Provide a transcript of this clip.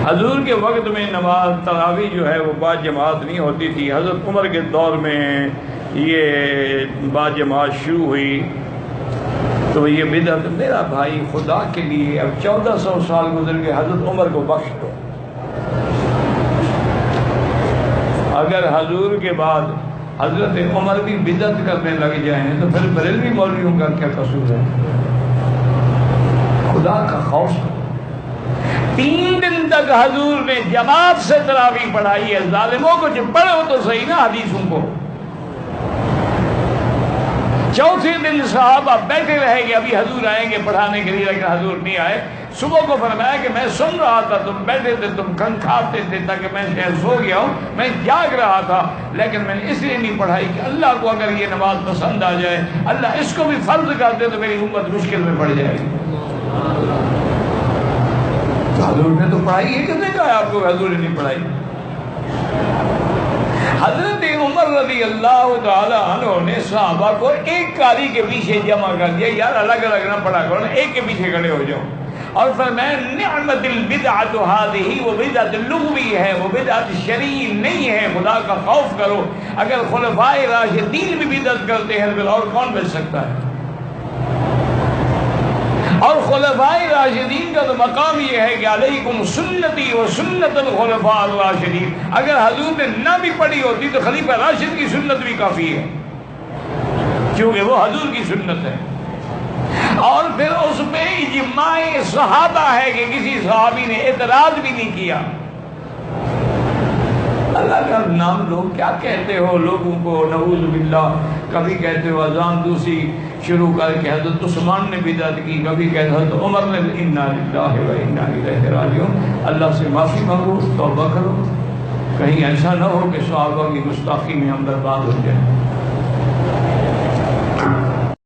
حضور کے وقت میں نماز تراویح جو ہے وہ با جماعت نہیں ہوتی تھی۔ حضرت عمر کے دور میں یہ با جماعت شروع ہوئی تو یہ بدعت، میرا بھائی خدا کے لیے اب 1400 سال گزر کے حضرت عمر کو بخش دو۔ اگر حضور کے بعد حضرت عمر بھی بدعت کرنے لگ جائیں تو پھر بریلوی مولویوں کا کیا قصور ہے؟ خدا کا خوف۔ 3 دن تک حضور نے جماعت سے تراویح پڑھائی ہے۔ ظالموں کو جب پڑھو تو صحیح نا حدیثوں کو۔ چوتھے دن صحابہ بیٹھے رہے کہ ابھی حضور آئیں گے پڑھانے کے لیے، لیکن حضور نہیں آئے۔ صبح کو فرمایا کہ میں سن رہا تھا، تم بیٹھے تھے، تم کھنکھاتے تھے تاکہ میں سو گیا ہوں، میں جاگ رہا تھا، لیکن میں نے اس لیے نہیں پڑھائی کہ اللہ کو اگر یہ نماز پسند آ جائے، اللہ اس کو بھی فرض کر دے تو میری امت مشکل میں پڑ جائے گی۔ حضور نے تو پڑھائی ہے، کس نے کہا آپ کو حضور نے نہیں پڑھائی؟ حضرت عمر رضی اللہ تعالی عنہ نے صحابہ کو ایک قاری کے پیچھے جمع کر دیا، یار الگ الگ نہ پڑھا کرو، ایک کے پیچھے کھڑے ہو جاؤ، اور فرمایا نعمت البدعۃ ہذہ، وہ بدعت لغوی ہے، وہ بدعت شرعی نہیں ہے، خدا کا خوف کرو۔ اگر خلفائے راشدین بھی بدعت کرتے ہیں تو اور کون بچ سکتا ہے؟ اور خلفائے راشدین کا تو مقام یہ ہے کہ علیکم سنتی و سنت الخلفاء الراشدین۔ اگر حضور نے نہ بھی پڑھی ہوتی تو خلیفہ راشد کی سنت بھی کافی ہے، کیونکہ وہ حضور کی سنت ہے۔ اور پھر اس میں اجماع صحابہ ہے کہ کسی صحابی نے اعتراض بھی نہیں کیا۔ اللہ کا نام لوگ کیا کہتے ہو لوگوں کو، نعوذ باللہ، کبھی کہتے ہو اذان دوسری شروع کر کے حضرت عثمان نے بدعت کی، کبھی کہتے حضرت عمر نے، انا للہ و انا الیہ راجعون۔ اللہ سے معافی مانگو، توبہ کرو، کہیں ایسا نہ ہو کہ صحابہ کی گستاخی میں ہم برباد ہو جائیں۔